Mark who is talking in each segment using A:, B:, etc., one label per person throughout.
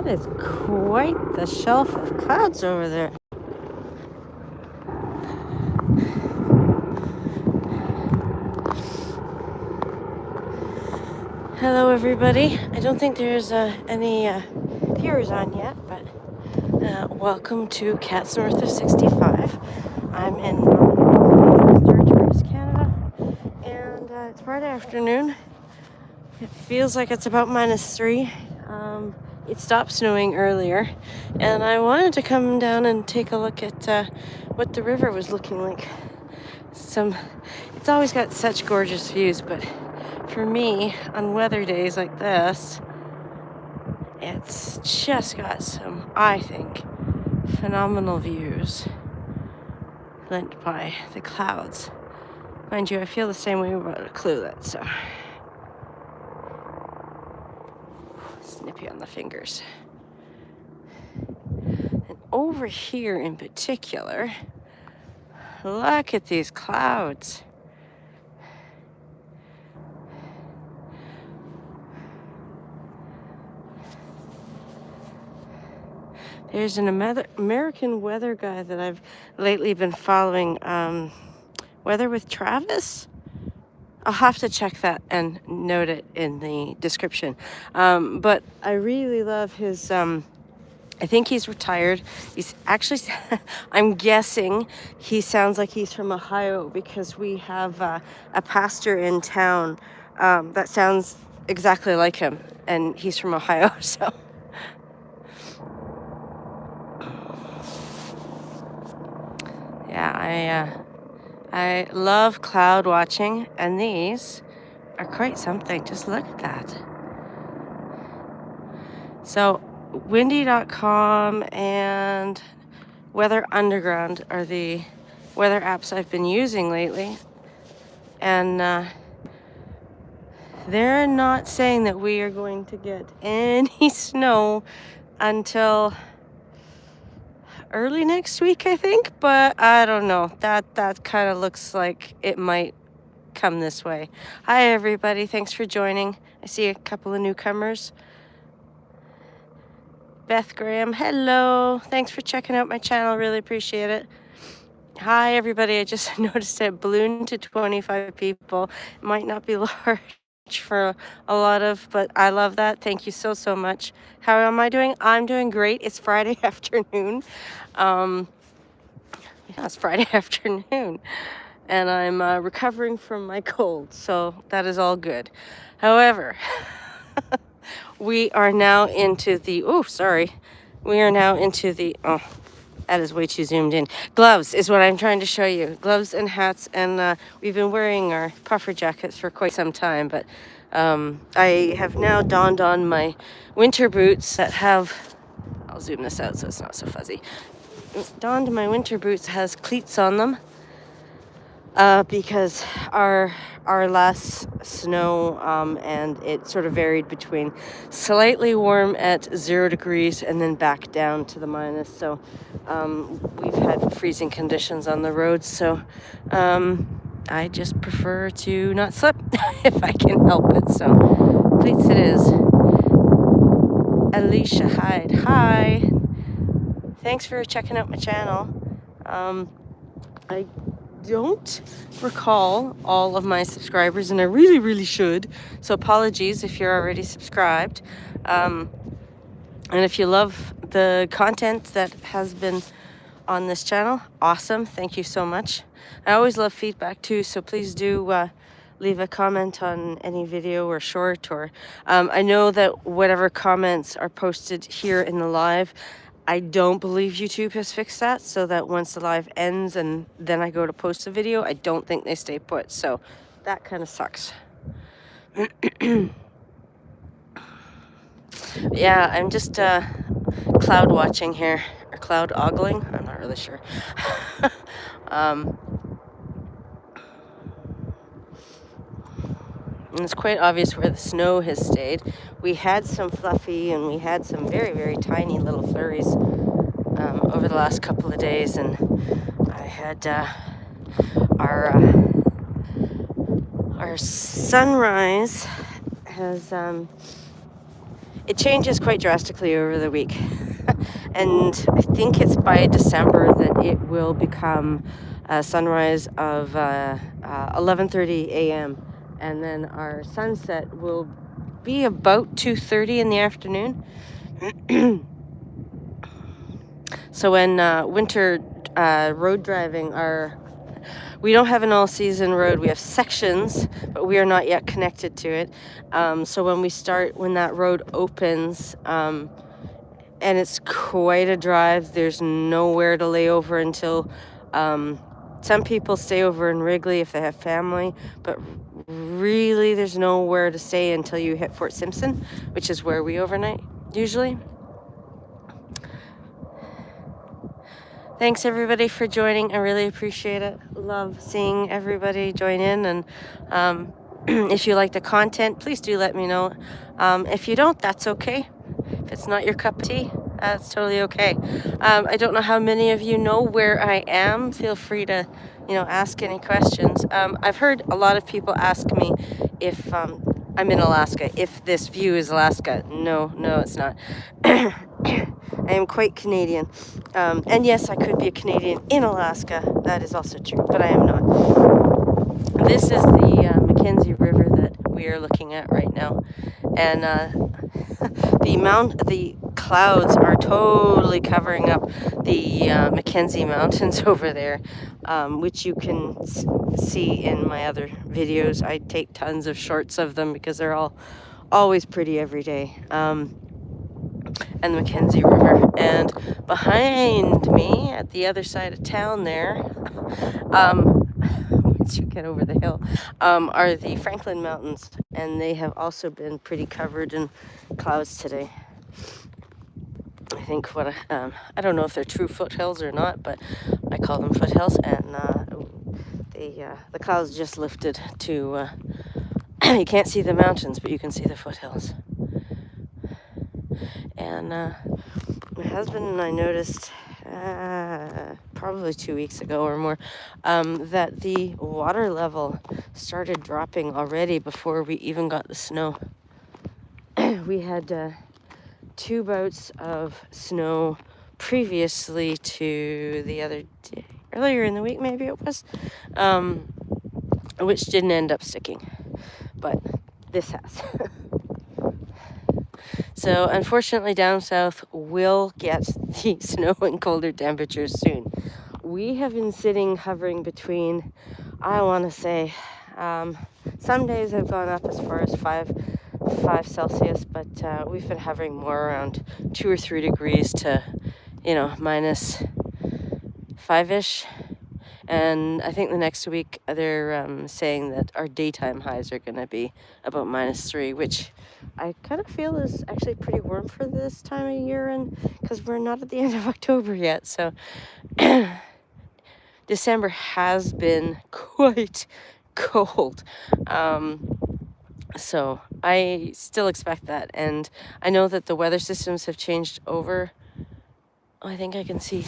A: That is quite the shelf of clouds over there. Hello everybody. I don't think there's any viewers on yet, but welcome to Cats North of 65. I'm in North Territories, Canada, and it's Friday afternoon. It feels like it's about -3. It stopped snowing earlier, and I wanted to come down and take a look at what the river was looking like. It's always got such gorgeous views, but for me, on weather days like this, it's just got some, I think, phenomenal views lent by the clouds. Mind you, I feel the same way about a cleat, so snippy on the fingers. And over here in particular, look at these clouds. There's an American weather guy that I've lately been following, Weather with Travis. I'll have to check that and note it in the description. But I really love his, I think he's retired. He's actually, I'm guessing he sounds like he's from Ohio because we have a pastor in town that sounds exactly like him, and he's from Ohio, so. Yeah, I love cloud watching, and these are quite something. Just look at that. So windy.com and Weather Underground are the weather apps I've been using lately, and they're not saying that we are going to get any snow until early next week, I think, but I don't know. That kind of looks like it might come this way. Hi everybody, thanks for joining. I see a couple of newcomers. Beth Graham, hello. Thanks for checking out my channel, really appreciate it. Hi everybody, I just noticed it ballooned to 25 people. It might not be large for a lot of, but I love that. Thank you so much. How am I doing? I'm doing great. It's Friday afternoon. Yeah, it's Friday afternoon, and I'm recovering from my cold, so that is all good. However, we are now into the, that is way too zoomed in. Gloves is what I'm trying to show you. Gloves and hats, and we've been wearing our puffer jackets for quite some time, but I have now donned on my winter boots that have, I'll zoom this out so it's not so fuzzy. Donned my winter boots has cleats on them because our last snow and it sort of varied between slightly warm at 0 degrees and then back down to the minus, so we've had freezing conditions on the roads, so I just prefer to not slip if I can help it, so cleats it is. Alicia Hyde, hi. Thanks for checking out my channel. I don't recall all of my subscribers, and I really should, so apologies if you're already subscribed. And if you love the content that has been on this channel, awesome, thank you so much. I always love feedback too, so please do leave a comment on any video or short, or I know that whatever comments are posted here in the live, I don't believe YouTube has fixed that, so that once the live ends and then I go to post a video, I don't think they stay put, so that kind of sucks. Yeah, I'm just cloud watching here, or cloud ogling, I'm not really sure. And it's quite obvious where the snow has stayed. We had some fluffy and we had some very tiny little flurries over the last couple of days, and I had our sunrise has it changes quite drastically over the week. And I think it's by December that it will become a sunrise of 11:30 a.m. and then our sunset will be about 2:30 in the afternoon. So when winter road driving, we don't have an all-season road. We have sections, but we are not yet connected to it. So when that road opens, and it's quite a drive, there's nowhere to lay over until some people stay over in Wrigley if they have family, but really there's nowhere to stay until you hit Fort Simpson, which is where we overnight usually. Thanks everybody for joining. I really appreciate it. Love seeing everybody join in, and if you like the content, please do let me know. If you don't, that's okay. If it's not your cup of tea, that's totally okay. I don't know how many of you know where I am. Feel free to, ask any questions. I've heard a lot of people ask me if I'm in Alaska, if this view is Alaska. No, it's not. I am quite Canadian. And yes, I could be a Canadian in Alaska. That is also true, but I am not. This is the Mackenzie River that we are looking at right now. And the clouds are totally covering up the Mackenzie Mountains over there, which you can see in my other videos. I take tons of shorts of them because they're always pretty every day. And the Mackenzie River. And behind me, at the other side of town there, once you get over the hill, are the Franklin Mountains, and they have also been pretty covered in clouds today. I think I don't know if they're true foothills or not, but I call them foothills, and the clouds just lifted to, you can't see the mountains, but you can see the foothills. And my husband and I noticed probably 2 weeks ago or more that the water level started dropping already before we even got the snow. We had 2 bouts of snow previously to the other day, earlier in the week maybe it was, which didn't end up sticking, but this has. So unfortunately down south we'll get the snow and colder temperatures soon. We have been hovering between, I want to say, some days have gone up as far as 5 Celsius, but we've been hovering more around 2 or 3 degrees to, minus 5-ish. And I think the next week they're saying that our daytime highs are going to be about -3, which I kind of feel is actually pretty warm for this time of year, and because we're not at the end of October yet. So December has been quite cold. So I still expect that, and I know that the weather systems have changed over. I think I can see.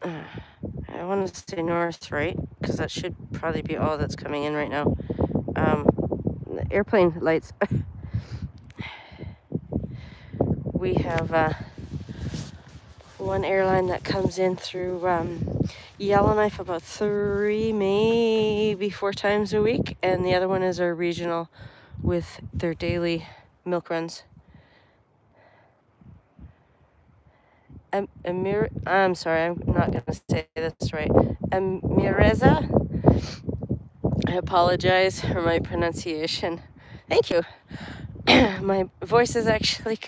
A: I want to say north, right? Because that should probably be all that's coming in right now. The airplane lights. We have one airline that comes in through Yellowknife about 3, maybe 4 times a week, and the other one is our regional with their daily milk runs. I'm sorry, I'm not going to say this right. Mireza? I apologize for my pronunciation. Thank you. My voice is actually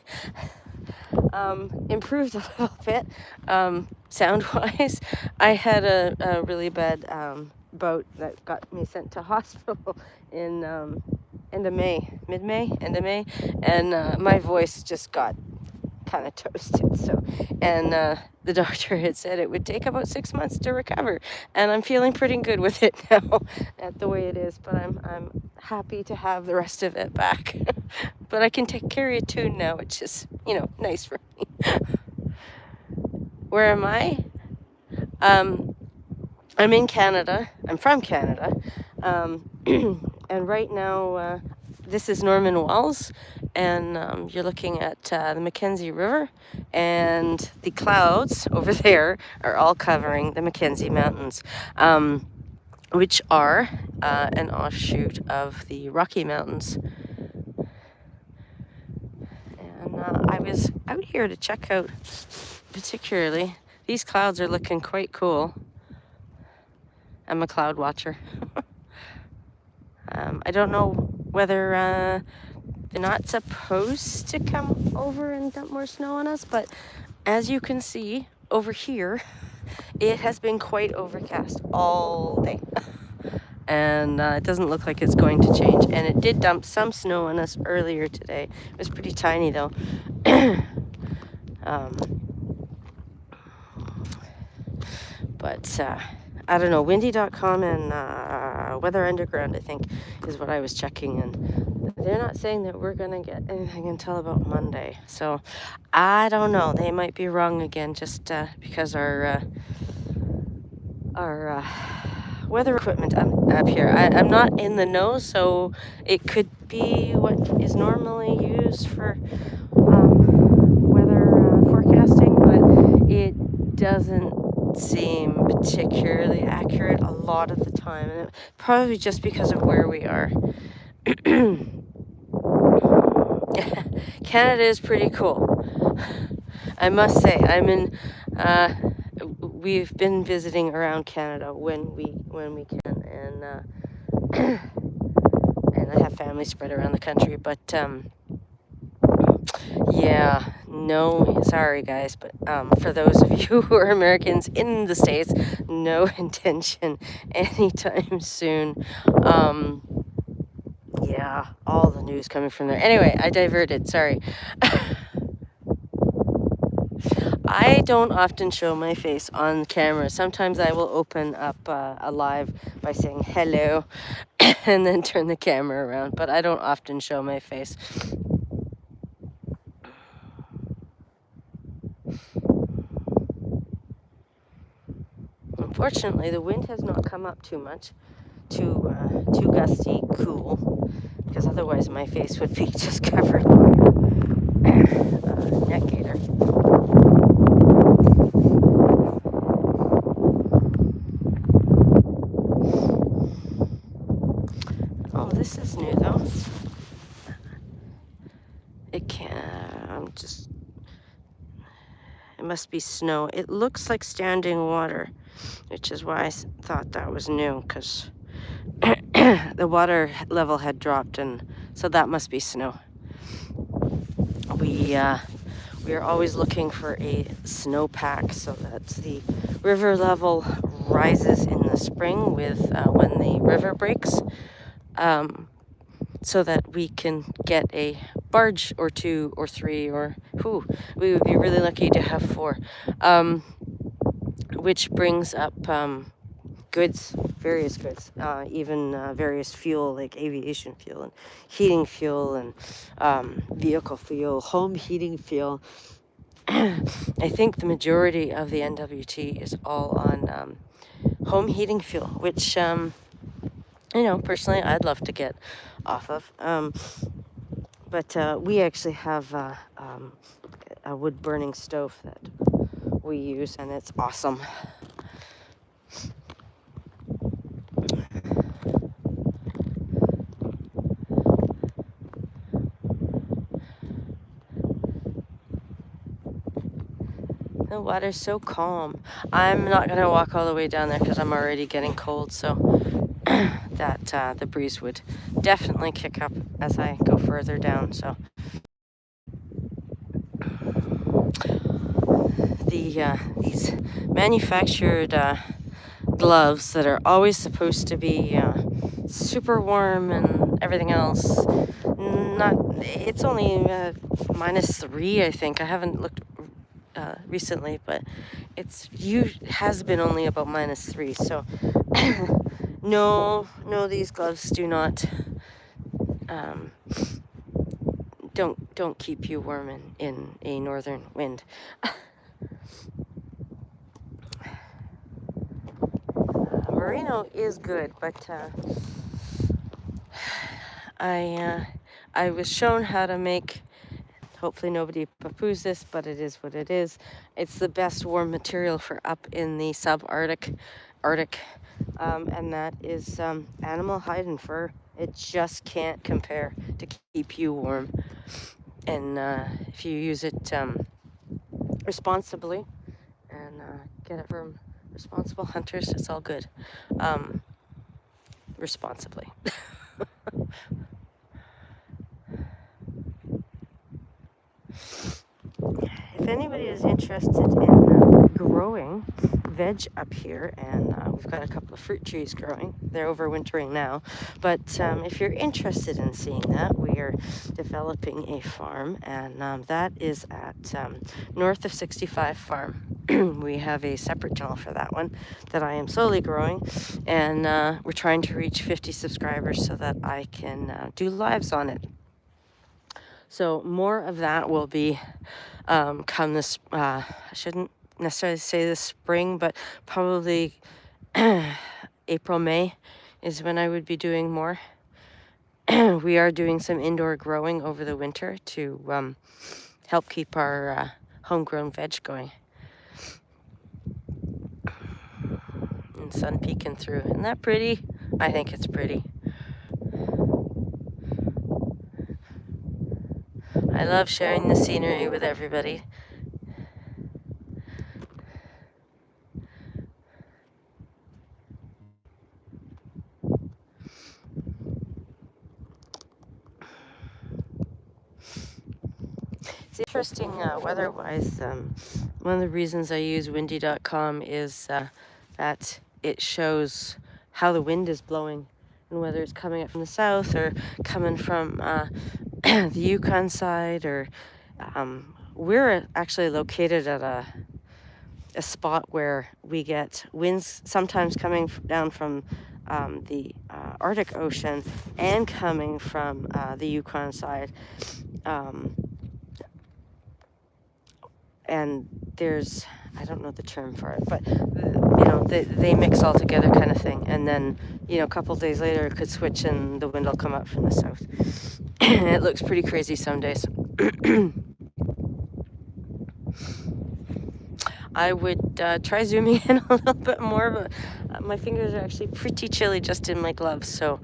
A: improved a little bit, sound-wise. I had a really bad bout that got me sent to hospital in end of May, end of May, and my voice just got kind of toasted. So, and the doctor had said it would take about 6 months to recover, and I'm feeling pretty good with it now at the way it is, but I'm happy to have the rest of it back. But I can carry a tune now, which is, nice for me. Where am I? I'm in Canada. I'm from Canada, and right now this is Norman Wells, and you're looking at the Mackenzie River, and the clouds over there are all covering the Mackenzie Mountains, which are an offshoot of the Rocky Mountains. And I was out here to check out, particularly, these clouds are looking quite cool. I'm a cloud watcher. I don't know whether they're not supposed to come over and dump more snow on us, but as you can see over here, it has been quite overcast all day. And it doesn't look like it's going to change. And it did dump some snow on us earlier today. It was pretty tiny though. But I don't know, windy.com and Weather Underground, I think, is what I was checking, and they're not saying that we're gonna get anything until about Monday. So I don't know, they might be wrong again, just because our weather equipment up here, I'm not in the know, so it could be what is normally used for weather forecasting, but it doesn't seem particularly accurate a lot of the time, and probably just because of where we are. Canada is pretty cool, I must say. We've been visiting around Canada when we can, and and I have family spread around the country, but yeah, no, sorry guys, but for those of you who are Americans in the States, no intention anytime soon. Yeah, all the news coming from there. Anyway, I diverted, sorry. I don't often show my face on camera. Sometimes I will open up a live by saying hello and then turn the camera around, but I don't often show my face. Unfortunately, the wind has not come up too much, too gusty, cool, because otherwise my face would be just covered by a neck gaiter. Oh, this is new though. It must be snow. It looks like standing water, which is why I thought that was new, because the water level had dropped, and so that must be snow. We are always looking for a snowpack so that the river level rises in the spring with when the river breaks, so that we can get a barge or two or three, or we would be really lucky to have 4, which brings up goods, various goods, even various fuel like aviation fuel and heating fuel and vehicle fuel, home heating fuel. I think the majority of the NWT is all on home heating fuel, which personally I'd love to get off of. But we actually have a wood burning stove that we use, and it's awesome. The water's so calm. I'm not gonna walk all the way down there because I'm already getting cold, so that the breeze would definitely kick up as I go further down. So these manufactured gloves that are always supposed to be super warm and everything else, it's only -3, I think. I haven't looked recently, but has been only about -3, so no, these gloves do not don't keep you warm in a northern wind. Merino is good, but I was shown how to make, hopefully nobody poo-poos this, but it is what it is. It's the best warm material for up in the subarctic, and that is animal hide and fur. It just can't compare to keep you warm. And if you use it responsibly and get it from responsible hunters, it's all good. Responsibly. If anybody is interested in growing veg up here, and we've got a couple of fruit trees growing. They're overwintering now. But if you're interested in seeing that, we are developing a farm, and that is at north of 65 Farm. We have a separate channel for that one that I am solely growing, and we're trying to reach 50 subscribers so that I can do lives on it. So more of that will be come this, I shouldn't necessarily say this spring, but probably April, May is when I would be doing more. We are doing some indoor growing over the winter to help keep our homegrown veg going. And sun peeking through. Isn't that pretty? I think it's pretty. I love sharing the scenery with everybody. It's interesting weather-wise. One of the reasons I use windy.com is that it shows how the wind is blowing and whether it's coming up from the south or coming from the Yukon side. Or we're actually located at a spot where we get winds sometimes coming down from the Arctic Ocean and coming from the Yukon side. And there's, I don't know the term for it, but you know, they mix all together kind of thing. And then, you know, a couple days later it could switch and the wind will come up from the south. It looks pretty crazy some days. I would try zooming in a little bit more, but my fingers are actually pretty chilly just in my gloves, so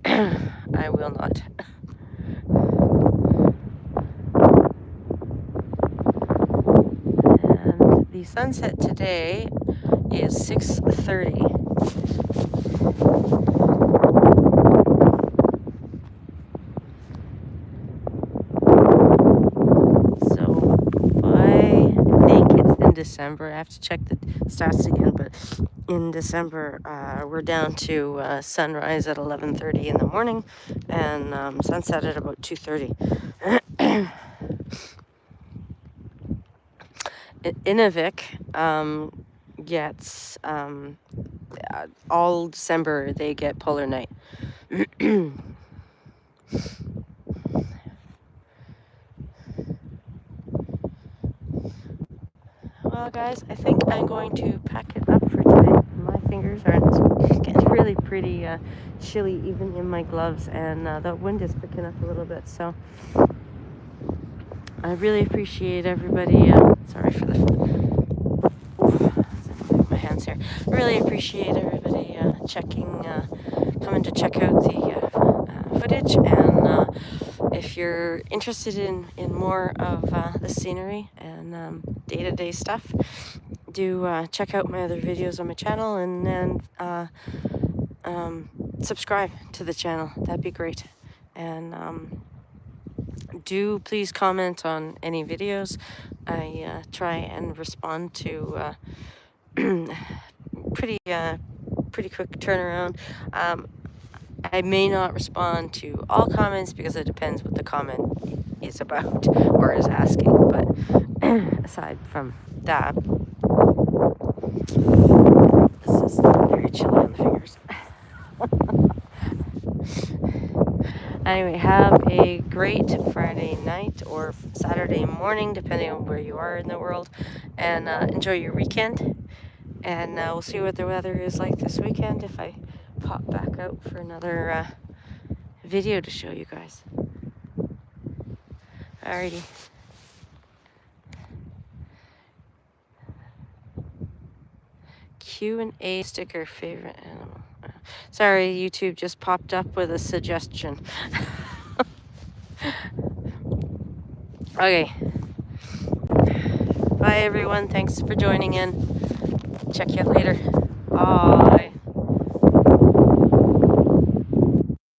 A: I will not. And the sunset today is 6:30. December. I have to check the stats again, but in December we're down to sunrise at 11:30 in the morning and sunset at about 2:30. Inuvik gets all December they get polar night. Well, guys, I think I'm going to pack it up for today. My fingers are getting really pretty chilly, even in my gloves, and the wind is picking up a little bit. So I really appreciate everybody. Sorry for my hands here. I really appreciate everybody coming to check out the footage. And if you're interested in more of the scenery and day-to-day stuff, do check out my other videos on my channel and subscribe to the channel. That'd be great. And do please comment on any videos. I try and respond to pretty quick turnaround. I may not respond to all comments because it depends what the comment is about or is asking, but aside from that, this is very chilly on the fingers. Anyway, have a great Friday night or Saturday morning, depending on where you are in the world, and enjoy your weekend. And we'll see what the weather is like this weekend if I pop back out for another video to show you guys. Alrighty. Q&A sticker, favorite animal. Sorry, YouTube just popped up with a suggestion. Okay. Bye, everyone. Thanks for joining in. Check you out later. Bye.